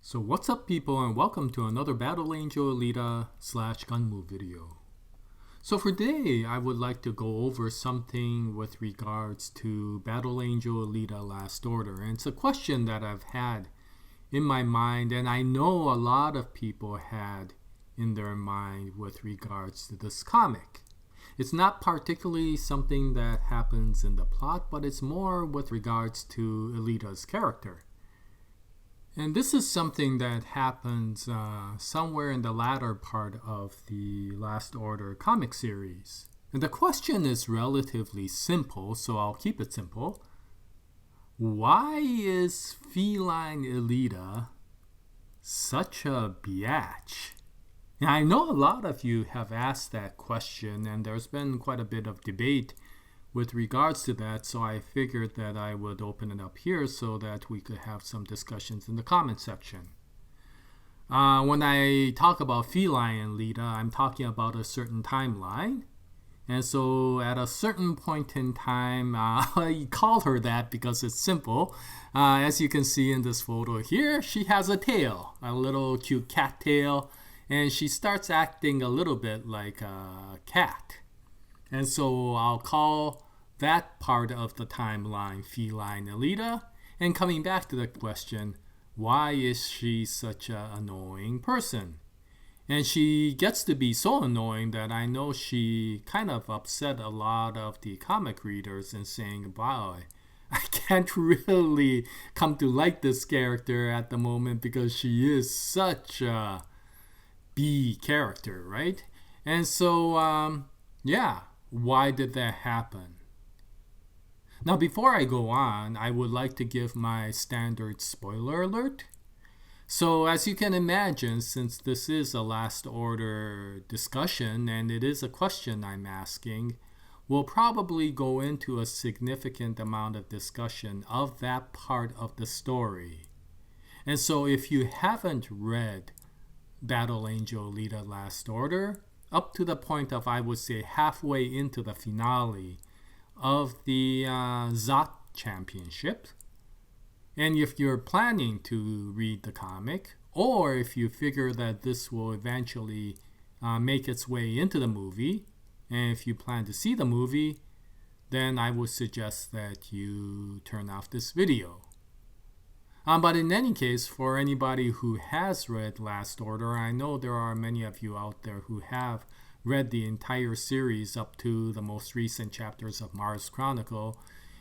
So what's up people, and welcome to another Battle Angel Alita / GUNNM video. So for today I would like to go over something with regards to Battle Angel Alita Last Order, and it's a question that I've had in my mind and I know a lot of people had in their mind with regards to this comic. It's not particularly something that happens in the plot, but it's more with regards to Alita's character. And this is something that happens somewhere in the latter part of the Last Order comic series. And the question is relatively simple, so I'll keep it simple. Why is feline Alita such a biatch? And I know a lot of you have asked that question, and there's been quite a bit of debate with regards to that, so I figured that I would open it up here so that we could have some discussions in the comment section. When I talk about feline Alita, I'm talking about a certain timeline. And so at a certain point in time, I call her that because it's simple. As you can see in this photo here, she has a tail, a little cute cat tail, and she starts acting a little bit like a cat. And so I'll call that part of the timeline feline Alita. And coming back to the question, why is she such an annoying person? And she gets to be so annoying that I know she kind of upset a lot of the comic readers in saying, wow, I can't really come to like this character at the moment because she is such a B character, right? And so, yeah, why did that happen? Now, before I go on, I would like to give my standard spoiler alert. So, as you can imagine, since this is a Last Order discussion and it is a question I'm asking, we'll probably go into a significant amount of discussion of that part of the story. And so, if you haven't read Battle Angel Alita Last Order, up to the point of, I would say, halfway into the finale of the ZOT Championship, and if you're planning to read the comic, or if you figure that this will eventually make its way into the movie, and if you plan to see the movie, then I would suggest that you turn off this video. But in any case, for anybody who has read Last Order, I know there are many of you out there who have read the entire series up to the most recent chapters of Mars Chronicle.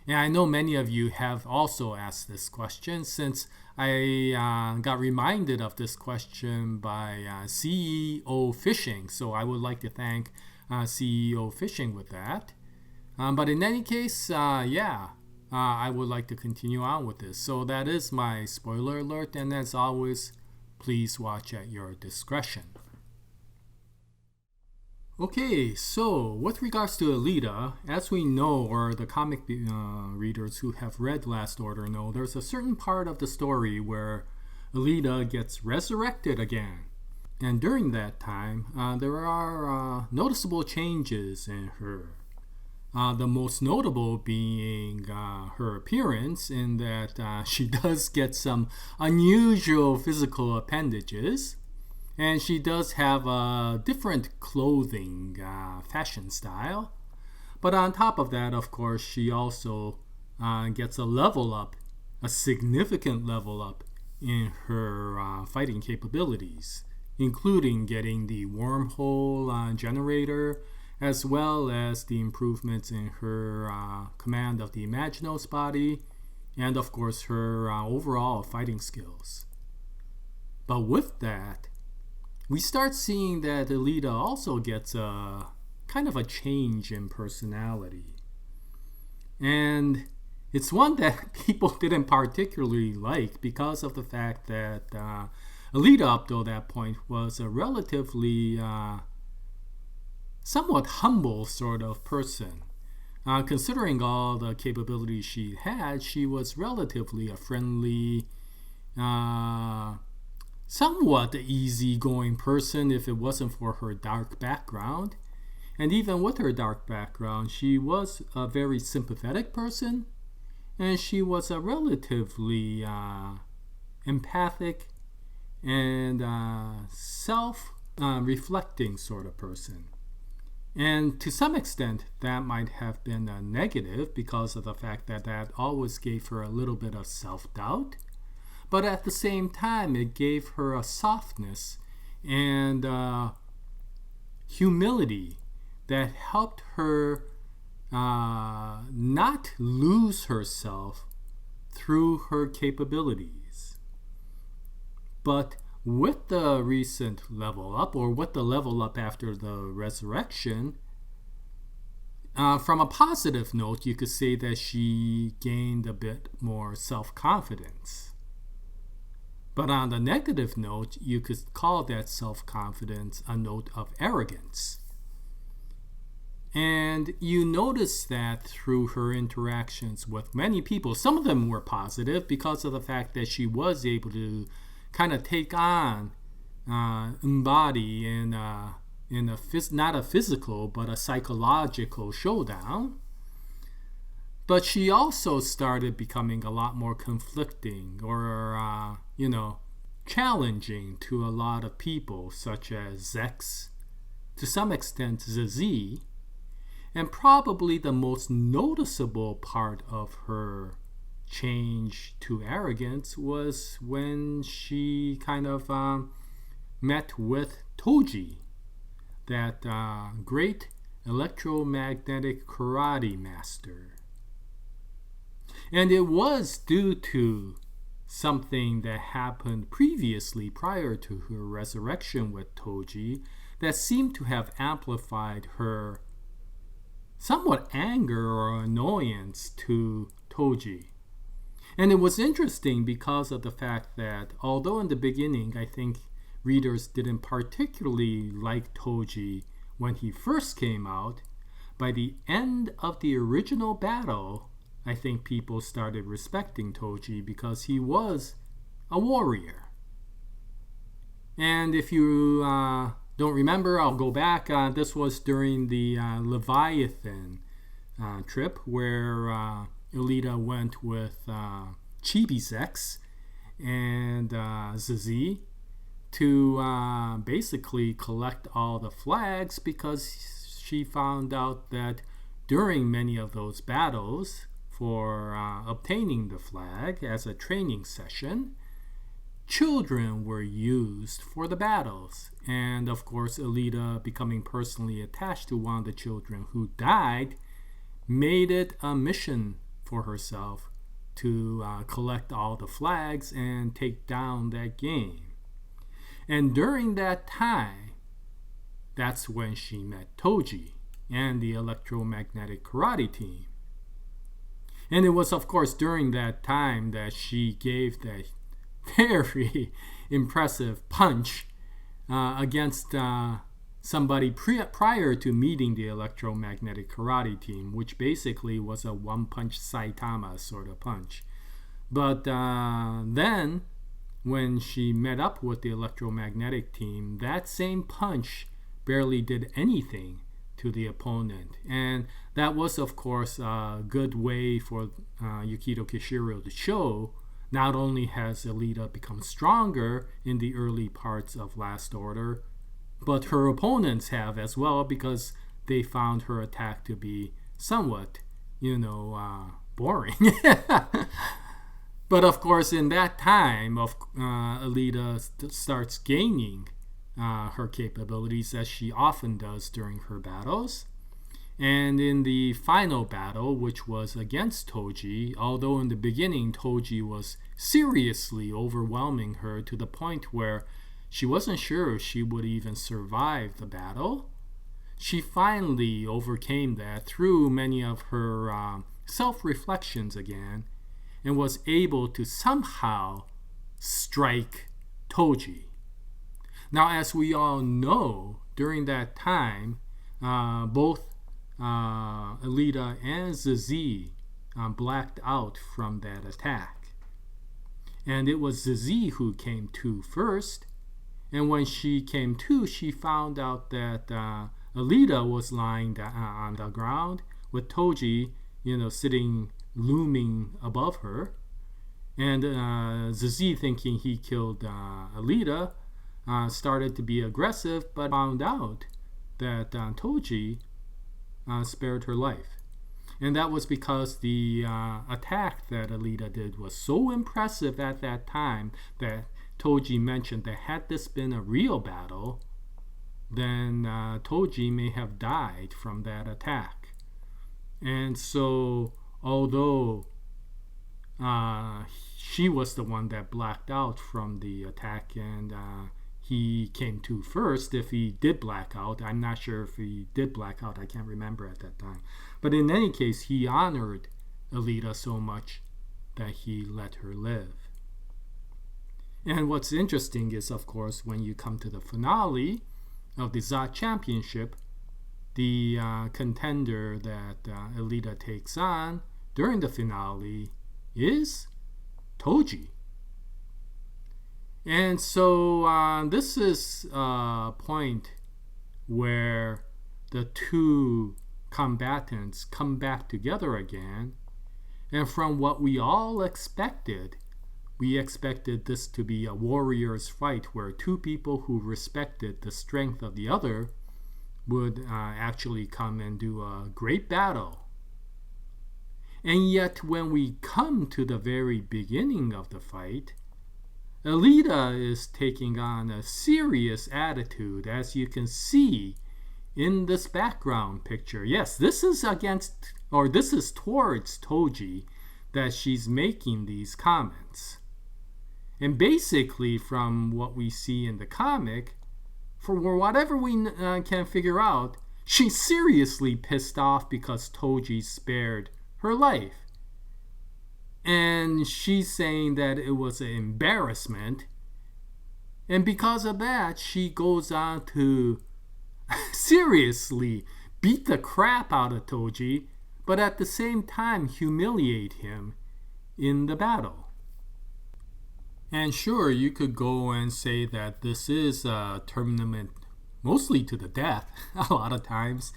And I know many of you have also asked this question, since I got reminded of this question by CEO Fishing. So I would like to thank CEO Fishing with that. But in any case, I would like to continue on with this. So that is my spoiler alert, and as always, please watch at your discretion. Okay, so with regards to Alita, as we know, or the comic readers who have read Last Order know, there's a certain part of the story where Alita gets resurrected again. And during that time, there are noticeable changes in her. The most notable being her appearance, in that she does get some unusual physical appendages, and she does have a different clothing fashion style. But on top of that, of course, she also gets a level up, a significant level up in her fighting capabilities, including getting the wormhole generator, as well as the improvements in her command of the Imaginos body, and of course her overall fighting skills. But with that, we start seeing that Alita also gets a kind of a change in personality. And it's one that people didn't particularly like because of the fact that Alita up to that point was a relatively somewhat humble sort of person. Considering all the capabilities she had, she was relatively a friendly, somewhat easygoing person if it wasn't for her dark background. And even with her dark background, she was a very sympathetic person, and she was a relatively empathic and self-reflecting sort of person. And to some extent, that might have been a negative because of the fact that that always gave her a little bit of self-doubt. But at the same time, it gave her a softness and humility that helped her not lose herself through her capabilities. But with the recent level up, or with the level up after the resurrection, from a positive note, you could say that she gained a bit more self-confidence. But on the negative note, you could call that self-confidence a note of arrogance. And you notice that through her interactions with many people. Some of them were positive because of the fact that she was able to kind of take on, embody in not a physical, but a psychological showdown. But she also started becoming a lot more conflicting or, challenging to a lot of people, such as Zex, to some extent Zazie, and probably the most noticeable part of her change to arrogance was when she kind of met with Toji, that great electromagnetic karate master. And it was due to something that happened previously prior to her resurrection with Toji that seemed to have amplified her somewhat anger or annoyance to Toji. And it was interesting because of the fact that although in the beginning I think readers didn't particularly like Toji when he first came out, by the end of the original battle, I think people started respecting Toji because he was a warrior. And if you don't remember, I'll go back. This was during the Leviathan trip where Alita went with Chibi-Zex and Zazie to basically collect all the flags because she found out that during many of those battles, for obtaining the flag as a training session, children were used for the battles. And of course, Alita, becoming personally attached to one of the children who died, made it a mission for herself to collect all the flags and take down that game. And during that time, that's when she met Toji and the electromagnetic karate team. And it was, of course, during that time that she gave that very impressive punch against somebody prior to meeting the electromagnetic karate team, which basically was a one-punch Saitama sort of punch. But then, when she met up with the electromagnetic team, that same punch barely did anything to the opponent. And that was, of course, a good way for Yukito Kishiro to show not only has Alita become stronger in the early parts of Last Order, but her opponents have as well, because they found her attack to be somewhat, boring. But of course, in that time, Alita starts gaining her capabilities, as she often does during her battles. And in the final battle, which was against Toji, although in the beginning Toji was seriously overwhelming her to the point where she wasn't sure if she would even survive the battle, she finally overcame that through many of her self-reflections again, and was able to somehow strike Toji. Now, as we all know, during that time, both Alita and Zazie blacked out from that attack. And it was Zazie who came to first. And when she came to, she found out that Alita was lying on the ground with Toji, sitting, looming above her. And Zizi, thinking he killed Alita, started to be aggressive, but found out that Toji spared her life. And that was because the attack that Alita did was so impressive at that time that Toji mentioned that had this been a real battle, then Toji may have died from that attack. And so, although she was the one that blacked out from the attack and he came to first, if he did black out. I'm not sure if he did black out. I can't remember at that time. But in any case, he honored Alita so much that he let her live. And what's interesting is, of course, when you come to the finale of the Zot Championship, the contender that Alita takes on during the finale is Toji. And so this is a point where the two combatants come back together again. And from what we all expected, we expected this to be a warrior's fight where two people who respected the strength of the other would actually come and do a great battle. And yet when we come to the very beginning of the fight, Alita is taking on a serious attitude, as you can see in this background picture. Yes, this is towards Toji that she's making these comments. And basically, from what we see in the comic, for whatever we can figure out, she's seriously pissed off because Toji spared her life. And she's saying that it was an embarrassment. And because of that, she goes on to seriously beat the crap out of Toji, but at the same time humiliate him in the battle. And sure, you could go and say that this is a tournament mostly to the death a lot of times.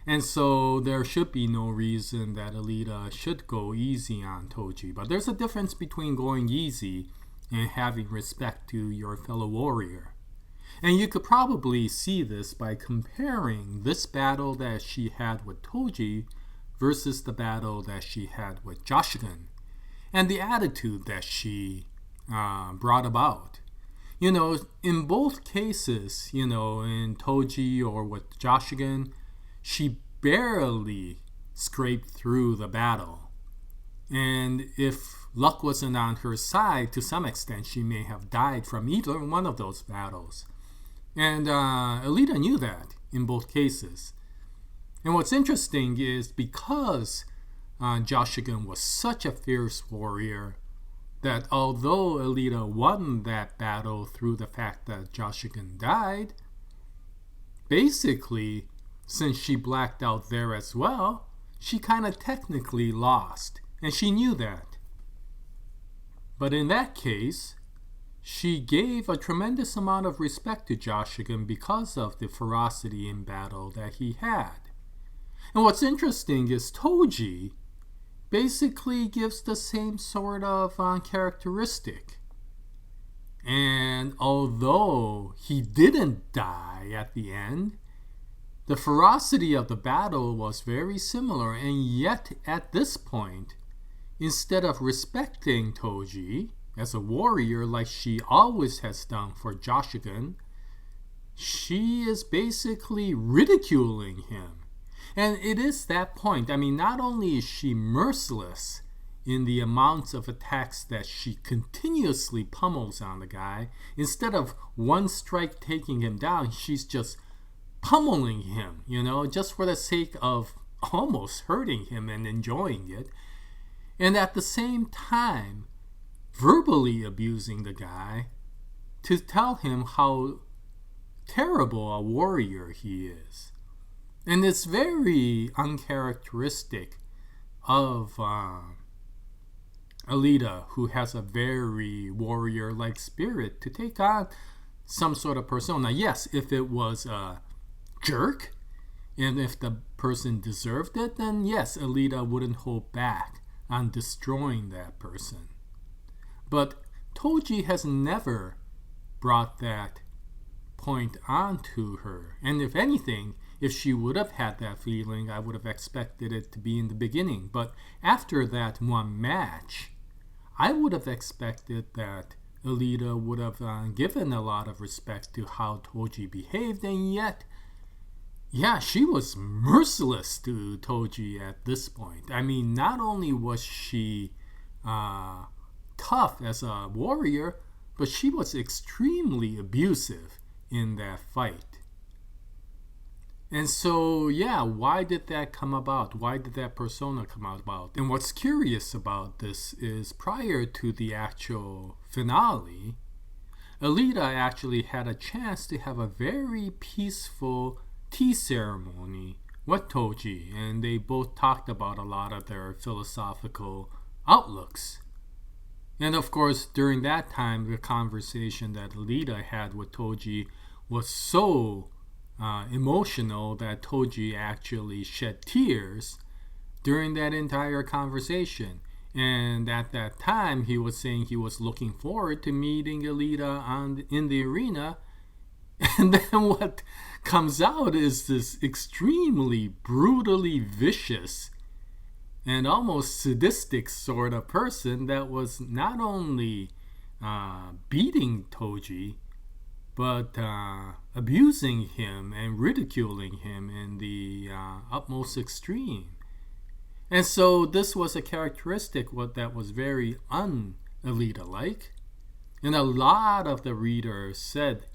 And so there should be no reason that Alita should go easy on Toji. But there's a difference between going easy and having respect to your fellow warrior. And you could probably see this by comparing this battle that she had with Toji versus the battle that she had with Jashigan, and the attitude that she brought about. You know, in both cases, you know, in Toji or with Jashigan, she barely scraped through the battle. And if luck wasn't on her side, to some extent, she may have died from either one of those battles. And Alita knew that in both cases. And what's interesting is because Jashigan was such a fierce warrior, that although Alita won that battle through the fact that Jashigan died, basically, since she blacked out there as well, she kind of technically lost, and she knew that. But in that case, she gave a tremendous amount of respect to Jashigan because of the ferocity in battle that he had. And what's interesting is Toji basically gives the same sort of characteristic. And although he didn't die at the end, the ferocity of the battle was very similar. And yet at this point, instead of respecting Toji as a warrior like she always has done for Jashigan, she is basically ridiculing him. And it is that point. I mean, not only is she merciless in the amounts of attacks that she continuously pummels on the guy, instead of one strike taking him down, she's just pummeling him, you know, just for the sake of almost hurting him and enjoying it. And at the same time, verbally abusing the guy to tell him how terrible a warrior he is. And it's very uncharacteristic of Alita, who has a very warrior-like spirit, to take on some sort of persona. Yes, if it was a jerk, and if the person deserved it, then yes, Alita wouldn't hold back on destroying that person. But Toji has never brought that point onto her. And if anything, if she would have had that feeling, I would have expected it to be in the beginning. But after that one match, I would have expected that Alita would have given a lot of respect to how Toji behaved, and yet, yeah, she was merciless to Toji at this point. I mean, not only was she tough as a warrior, but she was extremely abusive in that fight. And so, yeah, why did that come about? Why did that persona come about? And what's curious about this is prior to the actual finale, Alita actually had a chance to have a very peaceful tea ceremony with Toji, and they both talked about a lot of their philosophical outlooks. And of course, during that time, the conversation that Alita had with Toji was so emotional that Toji actually shed tears during that entire conversation. And at that time, he was saying he was looking forward to meeting Alita in the arena. And then what comes out is this extremely brutally vicious and almost sadistic sort of person that was not only beating Toji, but abusing him and ridiculing him in the utmost extreme. And so this was a characteristic that was very un-Alita-like. And a lot of the readers said,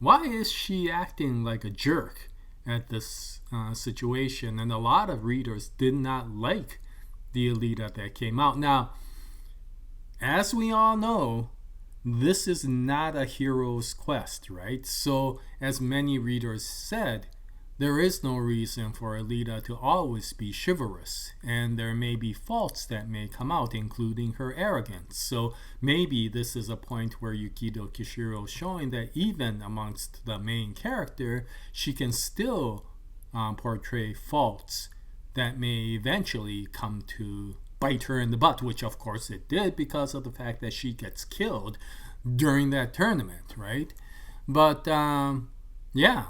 why is she acting like a jerk at this situation? And a lot of readers did not like the Alita that came out. Now, as we all know, this is not a hero's quest, right? So, as many readers said, there is no reason for Alita to always be chivalrous, and there may be faults that may come out, including her arrogance. So maybe this is a point where Yukito Kishiro is showing that even amongst the main character, she can still portray faults that may eventually come to bite her in the butt, which of course it did because of the fact that she gets killed during that tournament, right? But yeah,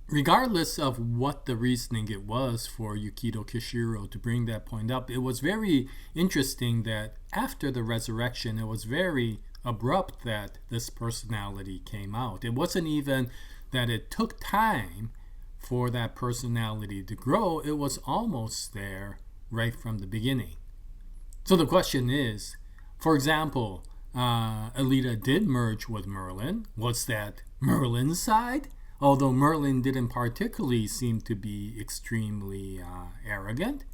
regardless of what the reasoning it was for Yukito Kishiro to bring that point up, it was very interesting that after the resurrection, it was very abrupt that this personality came out. It wasn't even that it took time for that personality to grow. It was almost there right from the beginning. So the question is, for example, Alita did merge with Merlin. Was that Merlin's side? Although Merlin didn't particularly seem to be extremely arrogant,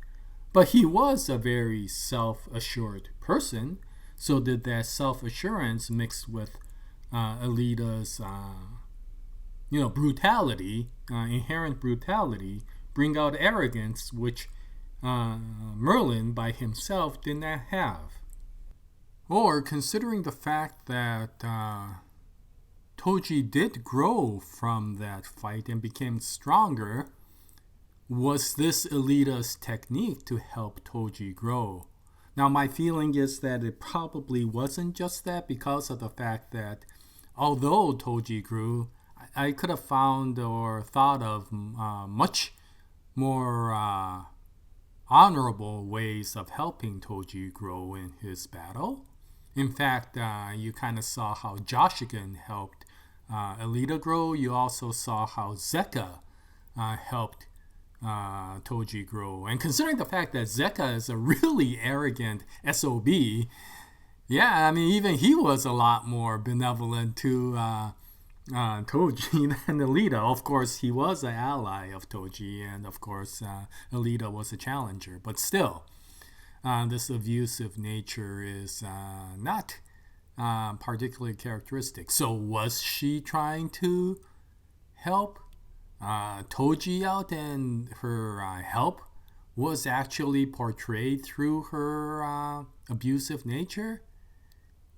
but he was a very self-assured person. So did that self-assurance mixed with Alita's brutality, inherent brutality, bring out arrogance, which Merlin by himself did not have? Or considering the fact that Toji did grow from that fight and became stronger, was this Alita's technique to help Toji grow? Now my feeling is that it probably wasn't just that, because of the fact that although Toji grew, I could have found or thought of much more honorable ways of helping Toji grow in his battle. In fact, you kind of saw how Joshigan helped Alita grow. You also saw how Zeka helped Toji grow. And considering the fact that Zeka is a really arrogant SOB, yeah, I mean, even he was a lot more benevolent to Toji than Alita. Of course, he was an ally of Toji, and of course, Alita was a challenger. But still, this abusive nature is not particularly characteristic. So was she trying to help Toji out, and her help was actually portrayed through her abusive nature?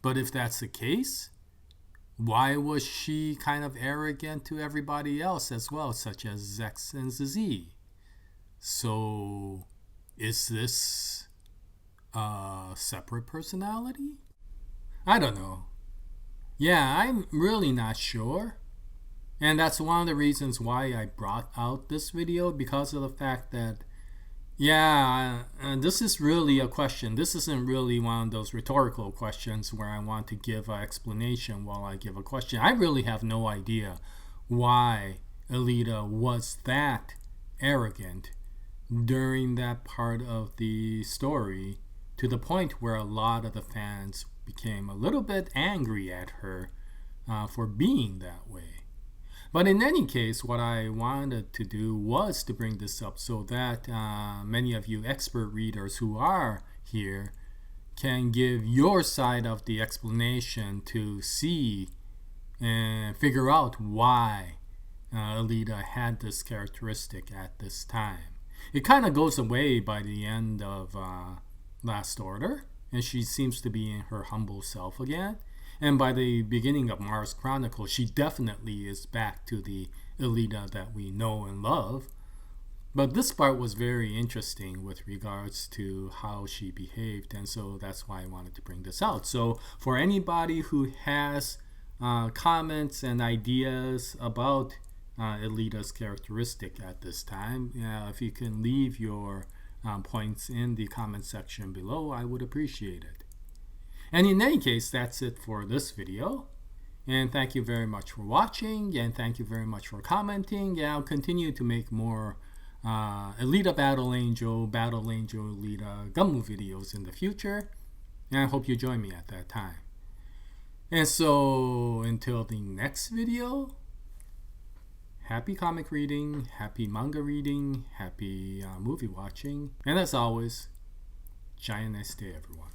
But if that's the case, why was she kind of arrogant to everybody else as well, such as Zex and Zazie? So is this a separate personality? I don't know. Yeah, I'm really not sure. And that's one of the reasons why I brought out this video, because of the fact that, yeah, this is really a question. This isn't really one of those rhetorical questions where I want to give an explanation while I give a question. I really have no idea why Alita was that arrogant during that part of the story, to the point where a lot of the fans became a little bit angry at her for being that way. But in any case, what I wanted to do was to bring this up so that many of you expert readers who are here can give your side of the explanation to see and figure out why Alita had this characteristic at this time. It kind of goes away by the end of Last Order, and she seems to be in her humble self again. And by the beginning of Mars Chronicles, she definitely is back to the Alita that we know and love. But this part was very interesting with regards to how she behaved, and so that's why I wanted to bring this out. So for anybody who has comments and ideas about Alita's characteristic at this time, if you can leave your points in the comment section below, I would appreciate it. And in any case, that's it for this video. And thank you very much for watching, and thank you very much for commenting. And I'll continue to make more Alita Battle Angel, Alita GUNNM videos in the future. And I hope you join me at that time. And so, until the next video, happy comic reading, happy manga reading, happy movie watching. And as always, Jaya, nice day everyone.